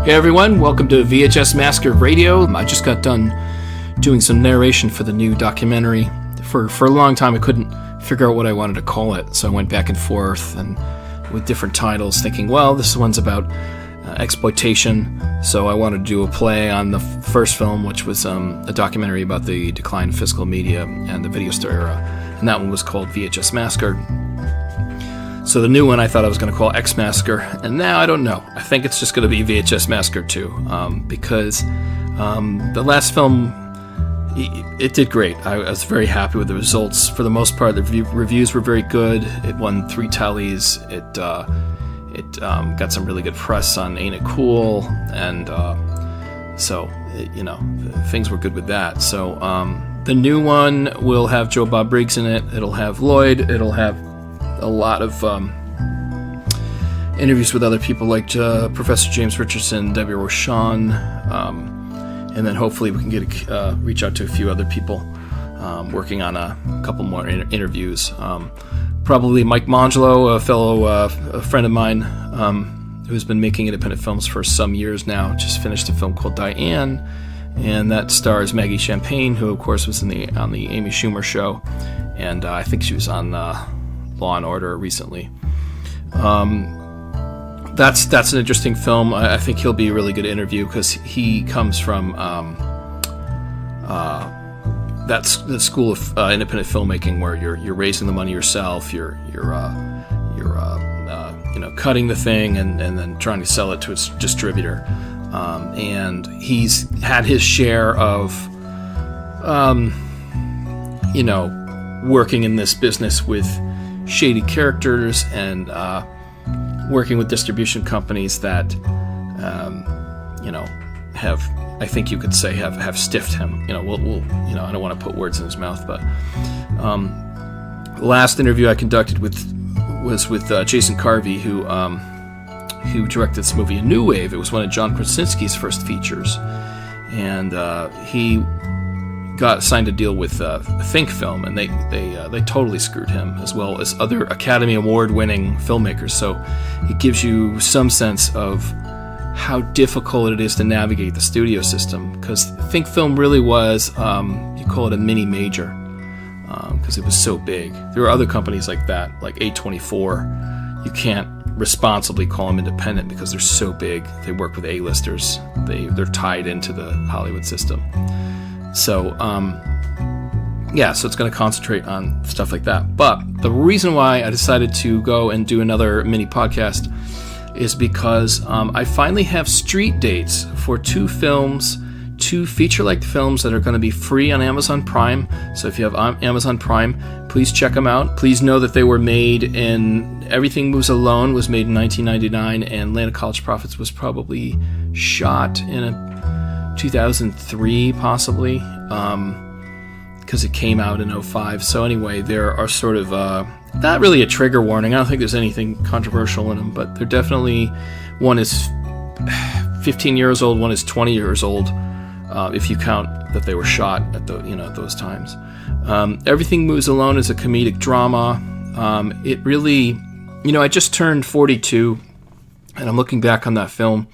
Hey everyone, welcome to VHS Massacre Radio. I just got done doing some narration for the new documentary. For a long time I couldn't figure out what I wanted to call it, so I went back and forth and with different titles, thinking, well, this one's about exploitation, so I wanted to do a play on the first film, which was a documentary about the decline of physical media and the video store era, and that one was called VHS Massacre. So the new one I thought I was going to call X Massacre, and now I don't know. I think it's just going to be VHS Massacre 2, because the last film, it did great. I was very happy with the results. For the most part, the reviews were very good. It won 3 tallies. It got some really good press on Ain't It Cool, and things were good with that. So the new one will have Joe Bob Briggs in it. It'll have Lloyd. It'll have a lot of interviews with other people like Professor James Richardson, Debbie Rochon, and then hopefully we can reach out to a few other people working on a couple more interviews. Probably Mike Mangelo, a friend of mine who's been making independent films for some years now, just finished a film called Diane, and that stars Maggie Champagne, who of course was on the Amy Schumer show, and I think she was on Law and Order recently. That's an interesting film. I think he'll be a really good interview because he comes from the school of independent filmmaking where you're raising the money yourself, you're cutting the thing and then trying to sell it to its distributor. And he's had his share of working in this business with shady characters and working with distribution companies that have, I think you could say, have stiffed him. I don't want to put words in his mouth, but the last interview I conducted was with Jason Carvey, who directed this movie, A New Wave. It was one of John Krasinski's first features, and he got signed a deal with Think Film, and they totally screwed him, as well as other Academy Award-winning filmmakers. So it gives you some sense of how difficult it is to navigate the studio system, because Think Film really was, you call it a mini major, because it was so big. There are other companies like that, like A24. You can't responsibly call them independent because they're so big. They work with A-listers. They're tied into the Hollywood system. So, so it's going to concentrate on stuff like that. But the reason why I decided to go and do another mini podcast is because I finally have street dates for 2 feature-length films that are going to be free on Amazon Prime. So if you have Amazon Prime, please check them out. Please know that they were made in... Everything Moves Alone was made in 1999, and Land of College Prophets was probably shot in 2003, possibly, because it came out in 2005. So anyway, there are sort of not really a trigger warning. I don't think there's anything controversial in them, but they're definitely, one is 15 years old, one is 20 years old, if you count that they were shot at those times. Everything Moves Alone is a comedic drama. It really, I just turned 42, and I'm looking back on that film.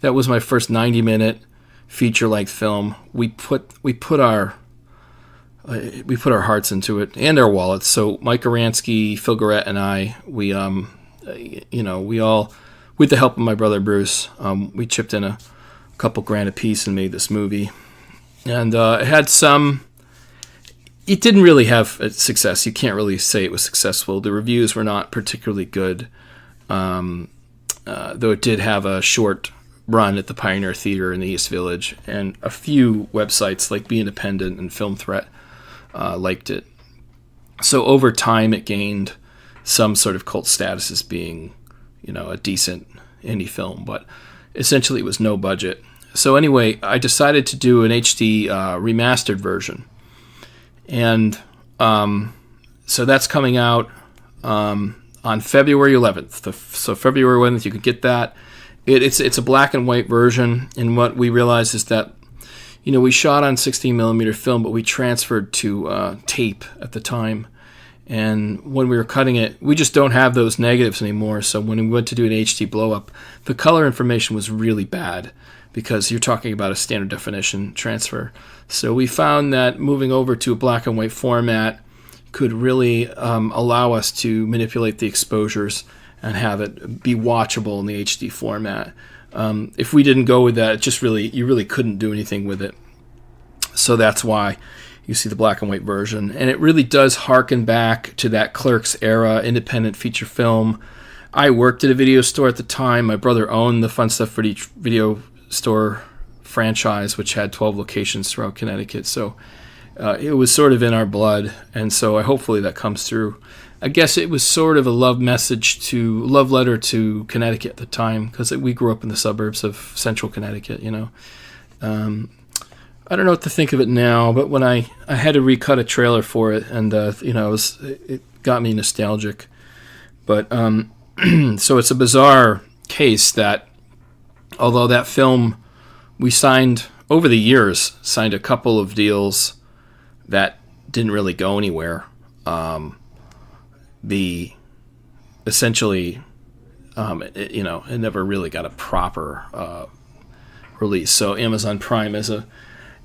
That was my first 90-minute feature-length film. We put our hearts into it and our wallets. So Mike Aransky, Phil Garrett, and I, we all, with the help of my brother Bruce, we chipped in a couple grand a piece and made this movie. And it didn't really have a success. You can't really say it was successful. The reviews were not particularly good, though it did have a short run at the Pioneer Theater in the East Village, and a few websites like Be Independent and Film Threat liked it. So over time it gained some sort of cult status as being, a decent indie film, but essentially it was no budget. So anyway, I decided to do an HD remastered version, and so that's coming out on February 11th. So February 11th, you can get that. It's a black and white version, and what we realized is that, we shot on 16mm film, but we transferred to tape at the time, And when we were cutting it, we just don't have those negatives anymore. So when we went to do an HD blow-up, the color information was really bad because you're talking about a standard definition transfer. So we found that moving over to a black and white format could really allow us to manipulate the exposures and have it be watchable in the HD format. If we didn't go with that, you really couldn't do anything with it. So that's why you see the black and white version. And it really does harken back to that Clerks era, independent feature film. I worked at a video store at the time. My brother owned the Fun Stuff Video Store franchise, which had 12 locations throughout Connecticut. So it was sort of in our blood. And so hopefully that comes through. I guess it was sort of a love letter to Connecticut at the time, because we grew up in the suburbs of central Connecticut, I don't know what to think of it now, but when I had to recut a trailer for it, and it got me nostalgic. But so it's a bizarre case that, although that film we signed over the years, signed a couple of deals that didn't really go anywhere. It never really got a proper release. So Amazon Prime is a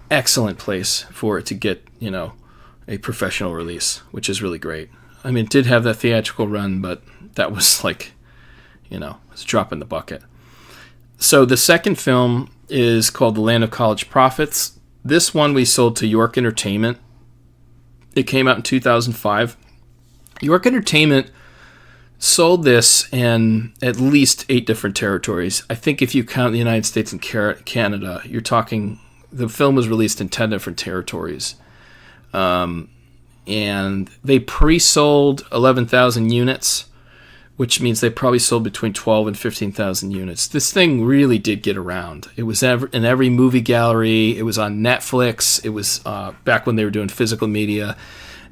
excellent place for it to get, a professional release, which is really great. I mean, it did have that theatrical run, but that was like, it's a drop in the bucket. So the second film is called The Land of College Prophets. This one we sold to York Entertainment. It came out in 2005. York Entertainment sold this in at least 8 different territories. I think if you count the United States and Canada, you're talking... The film was released in 10 different territories. And they pre-sold 11,000 units, which means they probably sold between 12 and 15,000 units. This thing really did get around. It was in every movie gallery. It was on Netflix. It was back when they were doing physical media.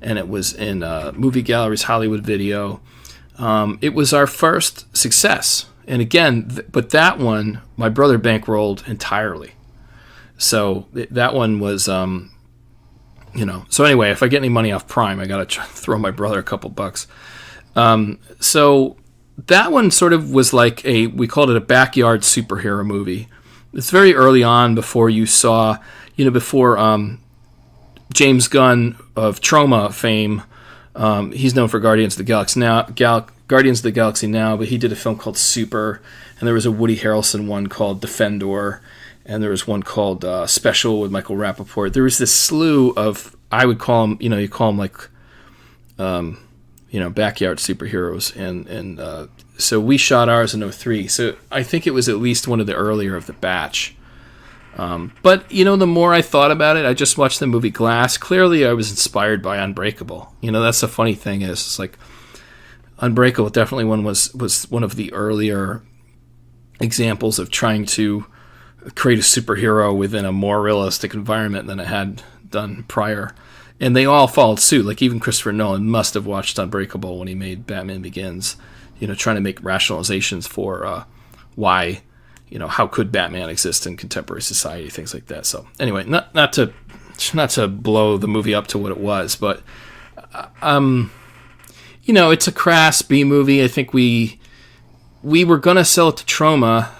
And it was in movie galleries, Hollywood Video. It was our first success. And again, but that one, my brother bankrolled entirely. So that one was, So anyway, if I get any money off Prime, I got to throw my brother a couple bucks. So that one sort of was like we called it a backyard superhero movie. It's very early on, before you saw, before James Gunn of Troma fame. He's known for Guardians of the Galaxy now, but he did a film called Super, and there was a Woody Harrelson one called Defendor. And there was one called Special with Michael Rappaport. There was this slew of, I would call them, you call them like, backyard superheroes. And so we shot ours in 2003. So I think it was at least one of the earlier of the batch. But, the more I thought about it, I just watched the movie Glass. Clearly I was inspired by Unbreakable. That's the funny thing is, it's like, Unbreakable definitely was one of the earlier examples of trying to create a superhero within a more realistic environment than it had done prior. And they all followed suit. Like, even Christopher Nolan must have watched Unbreakable when he made Batman Begins, trying to make rationalizations for why, how could Batman exist in contemporary society, things like that. So anyway, not to blow the movie up to what it was, but it's a crass B movie. I think we were going to sell it to Troma.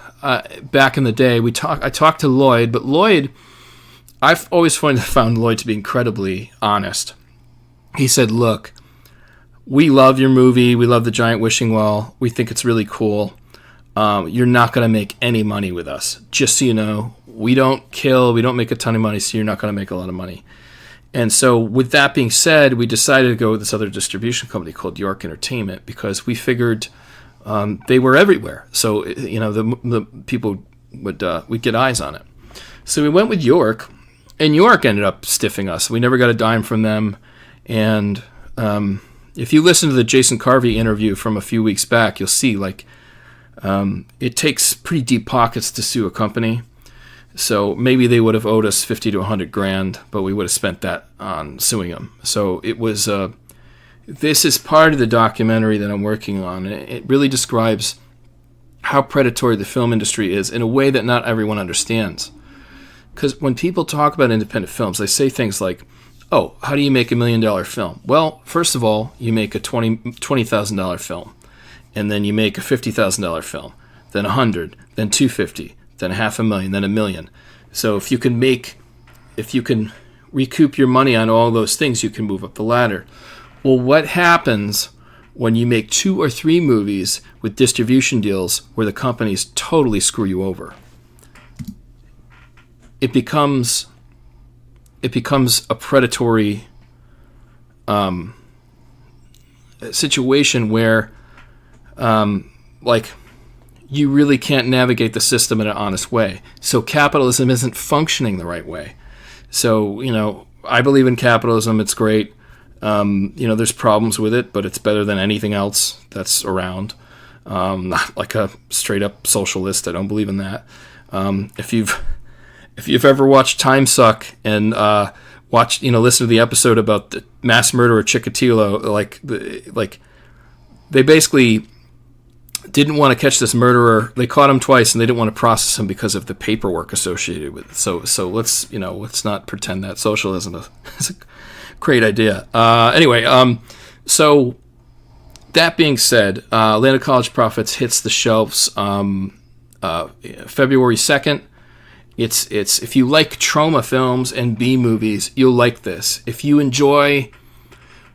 Back in the day, I talked to Lloyd, but Lloyd, I've always found Lloyd to be incredibly honest. He said, look, we love your movie. We love The Giant Wishing Well. We think it's really cool. You're not going to make any money with us. Just so you know, we don't make a ton of money, so you're not going to make a lot of money. And so with that being said, we decided to go with this other distribution company called York Entertainment, because we figured... they were everywhere, so the people we'd get eyes on it. So we went with York, and York ended up stiffing us. We never got a dime from them. And if you listen to the Jason Carvey interview from a few weeks back, you'll see it takes pretty deep pockets to sue a company. So maybe they would have owed us $50 to $100,000, but we would have spent that on suing them. So it was. This is part of the documentary that I'm working on. It really describes how predatory the film industry is in a way that not everyone understands. Because when people talk about independent films, they say things like, oh, how do you make $1 million film? Well, first of all, you make a $20,000 film, and then you make a $50,000 film, then 100, then 250, then $500,000, then $1 million. So if you can recoup your money on all those things, you can move up the ladder. Well, what happens when you make 2 or 3 movies with distribution deals where the companies totally screw you over? It becomes a predatory situation where, like, you really can't navigate the system in an honest way. So capitalism isn't functioning the right way. So, I believe in capitalism. It's great. There's problems with it, but it's better than anything else that's around. Not like a straight up socialist. I don't believe in that. If you've ever watched Time Suck and listen to the episode about the mass murderer Chikatilo, like they basically didn't want to catch this murderer. They caught him twice, and they didn't want to process him because of the paperwork associated with it. So let's not pretend that socialism is a great idea. So that being said, Land of College Prophets hits the shelves February 2nd. It's if you like trauma films and B movies, you'll like this. If you enjoy,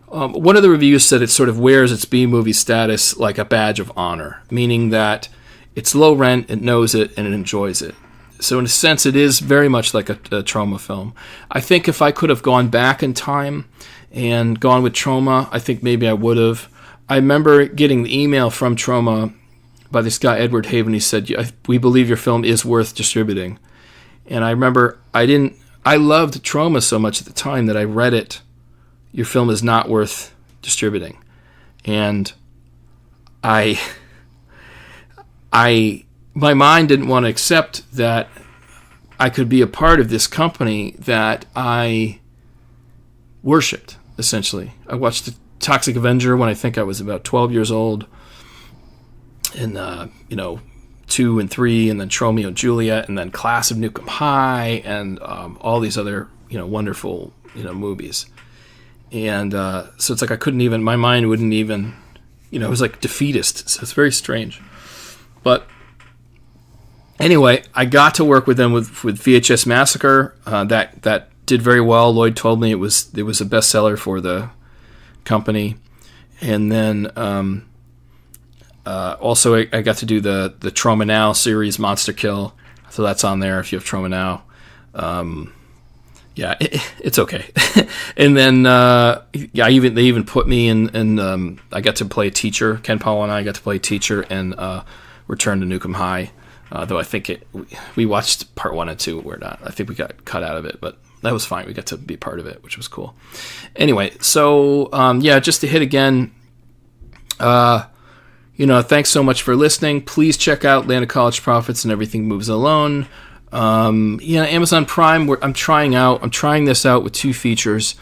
one of the reviews said it sort of wears its B movie status like a badge of honor, meaning that it's low rent, it knows it, and it enjoys it. So in a sense, it is very much like a trauma film. I think if I could have gone back in time and gone with Trauma, I think maybe I would have. I remember getting the email from Trauma by this guy, Edward Haven. He said, "We believe your film is worth distributing." And I remember I loved Trauma so much at the time that I read it. Your film is not worth distributing. And my mind didn't want to accept that I could be a part of this company that I worshipped, essentially. I watched The Toxic Avenger when I think I was about 12 years old. And, 2 and 3, and then Romeo and Juliet, and then Class of Nukem High, and all these other, wonderful, movies. And so it's like I couldn't even, my mind wouldn't even, it was like defeatist. So it's very strange. But anyway, I got to work with them with VHS Massacre. That did very well. Lloyd told me it was a bestseller for the company. And then also I got to do the Trauma Now series, Monster Kill. So that's on there if you have Trauma Now. It's okay. And then they even put me in I got to play a teacher. Ken Powell and I got to play a teacher in Return to Nukem High. Though I think we watched part 1 and 2. I think we got cut out of it, but that was fine. We got to be part of it, which was cool. Anyway, so just to hit again, thanks so much for listening. Please check out Land of College Prophets and Everything Moves Alone. Amazon Prime, I'm trying this out with 2 features.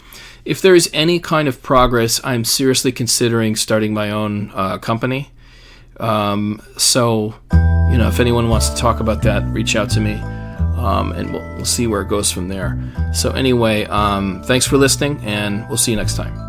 If there is any kind of progress, I'm seriously considering starting my own company. If anyone wants to talk about that, reach out to me, and we'll see where it goes from there. So anyway, thanks for listening, and we'll see you next time.